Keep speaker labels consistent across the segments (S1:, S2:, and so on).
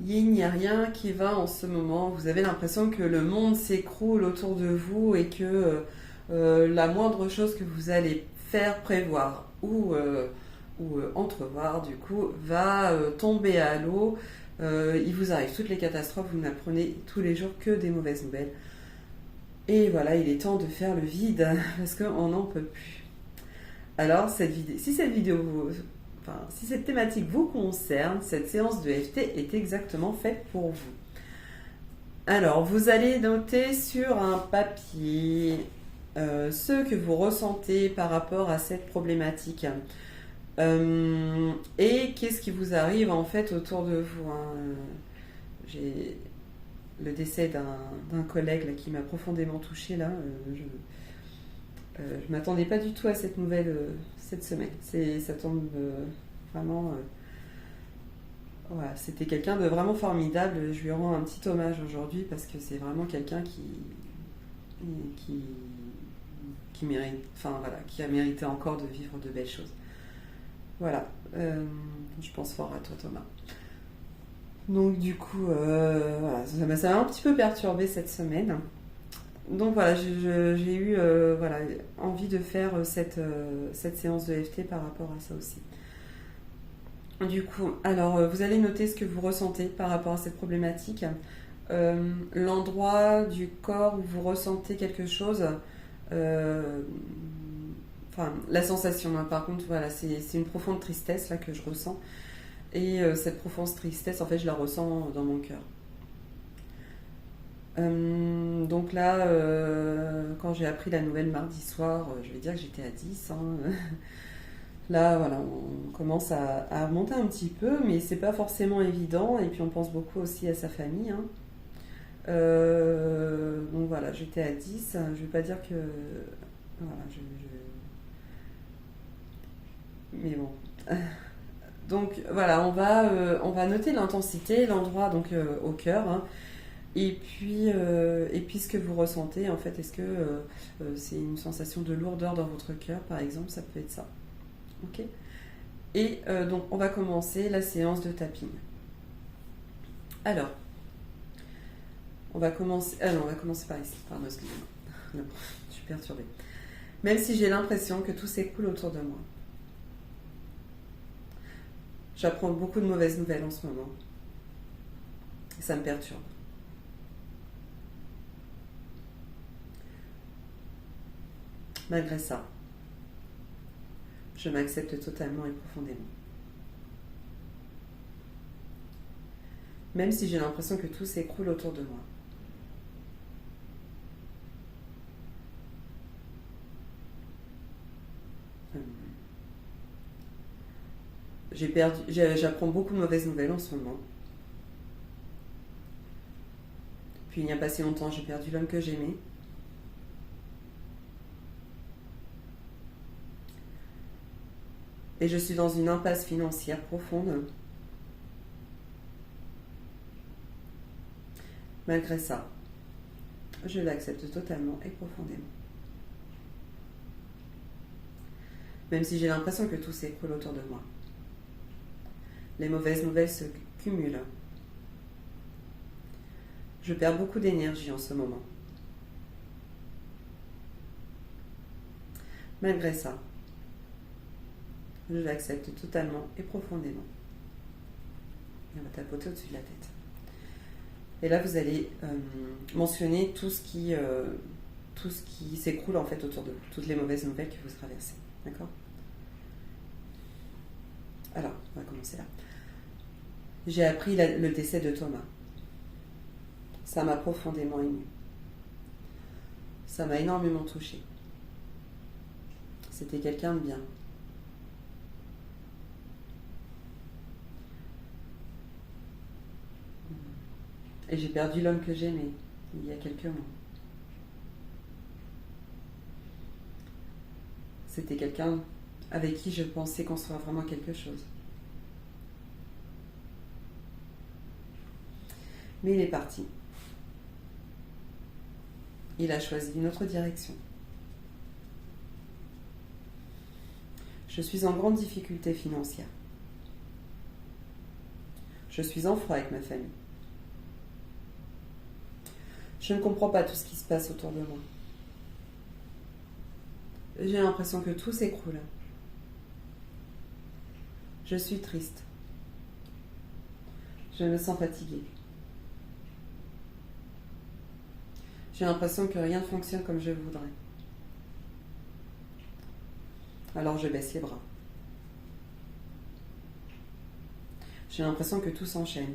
S1: Il n'y a rien qui va en ce moment. Vous avez l'impression que le monde s'écroule autour de vous et que la moindre chose que vous allez faire, prévoir ou entrevoir, du coup, va tomber à l'eau. Il vous arrive toutes les catastrophes, vous n'apprenez tous les jours que des mauvaises nouvelles. Et voilà, il est temps de faire le vide parce qu'on n'en peut plus. Alors, si cette vidéo enfin, si cette thématique vous concerne, cette séance de FT est exactement faite pour vous. Alors, vous allez noter sur un papier ce que vous ressentez par rapport à cette problématique. Et qu'est-ce qui vous arrive en fait autour de vous, hein. J'ai le décès d'un collègue là, qui m'a profondément touchée là. Je m'attendais pas du tout à cette nouvelle cette semaine. Ça tombe vraiment. Voilà, c'était quelqu'un de vraiment formidable. Je lui rends un petit hommage aujourd'hui parce que c'est vraiment quelqu'un qui, qui mérite, enfin voilà, qui a mérité encore de vivre de belles choses. Voilà, je pense fort à toi Thomas. Donc du coup, voilà, ça m'a un petit peu perturbée cette semaine. Donc voilà, j'ai eu voilà, envie de faire cette séance de FT par rapport à ça aussi. Du coup, alors vous allez noter ce que vous ressentez par rapport à cette problématique. L'endroit du corps où vous ressentez quelque chose, enfin la sensation, hein, par contre, voilà, c'est une profonde tristesse là que je ressens. Et cette profonde tristesse, en fait, je la ressens dans mon cœur. Donc là, quand j'ai appris la nouvelle mardi soir, je vais dire que j'étais à 10. Hein. Là, voilà, on commence à remonter un petit peu, mais c'est pas forcément évident. Et puis on pense beaucoup aussi à sa famille. Hein. Donc voilà, j'étais à 10. Je vais pas dire que. Voilà, mais bon. Donc voilà, on va noter l'intensité, l'endroit donc au cœur. Hein. Et puis ce que vous ressentez, en fait, est-ce que c'est une sensation de lourdeur dans votre cœur, par exemple, ça peut être ça. Ok. Et donc, on va commencer la séance de tapping. Alors, on va commencer par ici. Pardon, excusez-moi. Je suis perturbée. Même si j'ai l'impression que tout s'écoule autour de moi. J'apprends beaucoup de mauvaises nouvelles en ce moment. Et ça me perturbe. Malgré ça, je m'accepte totalement et profondément. Même si j'ai l'impression que tout s'écroule autour de moi. J'apprends beaucoup de mauvaises nouvelles en ce moment. Puis il n'y a pas si longtemps, j'ai perdu l'homme que j'aimais. Et je suis dans une impasse financière profonde. Malgré ça, je l'accepte totalement et profondément. Même si j'ai l'impression que tout s'écroule autour de moi. Les mauvaises nouvelles se cumulent. Je perds beaucoup d'énergie en ce moment. Malgré ça, je l'accepte totalement et profondément. Et on va tapoter au-dessus de la tête. Et là, vous allez mentionner tout ce qui s'écroule en fait autour de vous, toutes les mauvaises nouvelles que vous traversez. D'accord ? Alors, on va commencer là. J'ai appris le décès de Thomas. Ça m'a profondément émue. Ça m'a énormément touchée. C'était quelqu'un de bien. Et j'ai perdu l'homme que j'aimais il y a quelques mois. C'était quelqu'un avec qui je pensais construire vraiment quelque chose. Mais il est parti. Il a choisi une autre direction. Je suis en grande difficulté financière. Je suis en froid avec ma famille. Je ne comprends pas tout ce qui se passe autour de moi. J'ai l'impression que tout s'écroule. Je suis triste. Je me sens fatiguée. J'ai l'impression que rien ne fonctionne comme je voudrais. Alors je baisse les bras. J'ai l'impression que tout s'enchaîne.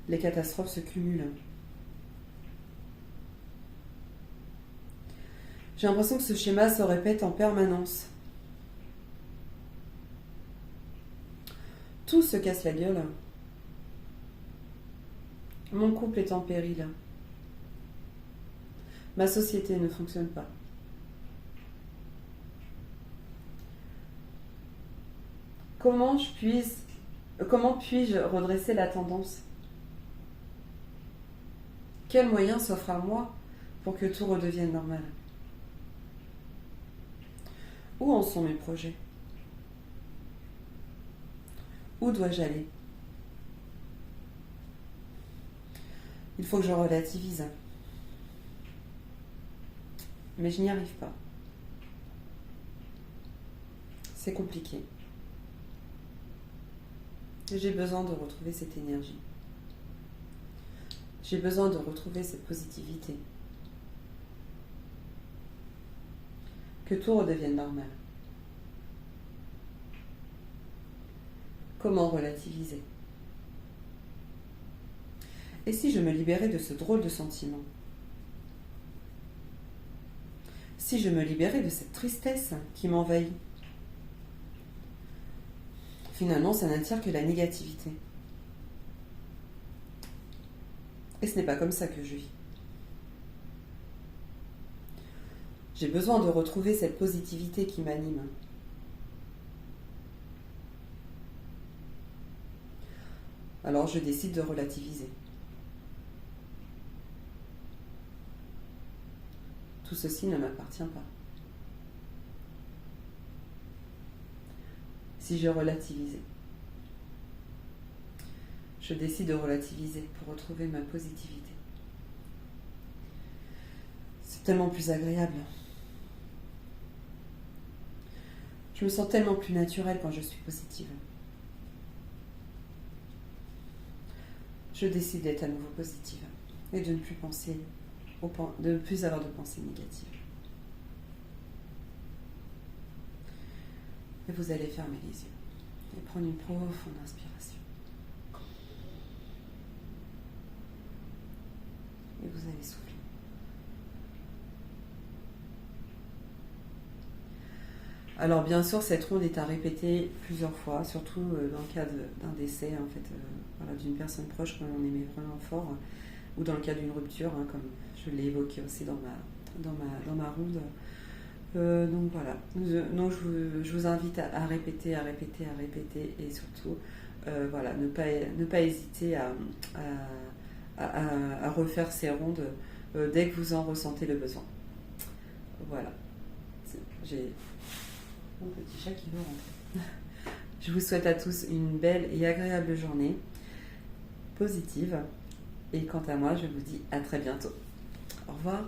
S1: Les catastrophes se cumulent. J'ai l'impression que ce schéma se répète en permanence. Tout se casse la gueule. Mon couple est en péril. Ma société ne fonctionne pas. Comment puis-je redresser la tendance? Quel moyen s'offre à moi pour que tout redevienne normal? Où en sont mes projets? Où dois-je aller? Il faut que je relativise. Mais je n'y arrive pas. C'est compliqué. J'ai besoin de retrouver cette énergie. J'ai besoin de retrouver cette positivité. Que tout redevienne normal. Comment relativiser? Et si je me libérais de ce drôle de sentiment? Si je me libérais de cette tristesse qui m'envahit? Finalement, ça n'attire que la négativité. Et ce n'est pas comme ça que je vis. J'ai besoin de retrouver cette positivité qui m'anime. Alors je décide de relativiser. Tout ceci ne m'appartient pas. Si je relativisais, je décide de relativiser pour retrouver ma positivité. C'est tellement plus agréable. Je me sens tellement plus naturelle quand je suis positive. Je décide d'être à nouveau positive et de ne plus penser, de ne plus avoir de pensées négatives. Et vous allez fermer les yeux et prendre une profonde inspiration. Et vous allez souffler. Alors bien sûr, cette ronde est à répéter plusieurs fois, surtout dans le cas d'un décès, en fait, voilà, d'une personne proche qu'on aimait vraiment fort, ou dans le cas d'une rupture, hein, comme je l'ai évoqué aussi dans ma ronde. Donc voilà, donc je vous invite à répéter, et surtout voilà, ne pas hésiter à refaire ces rondes dès que vous en ressentez le besoin. Voilà, j'ai mon petit chat qui veut rentrer. Je vous souhaite à tous une belle et agréable journée, positive, et quant à moi, je vous dis à très bientôt. Au revoir.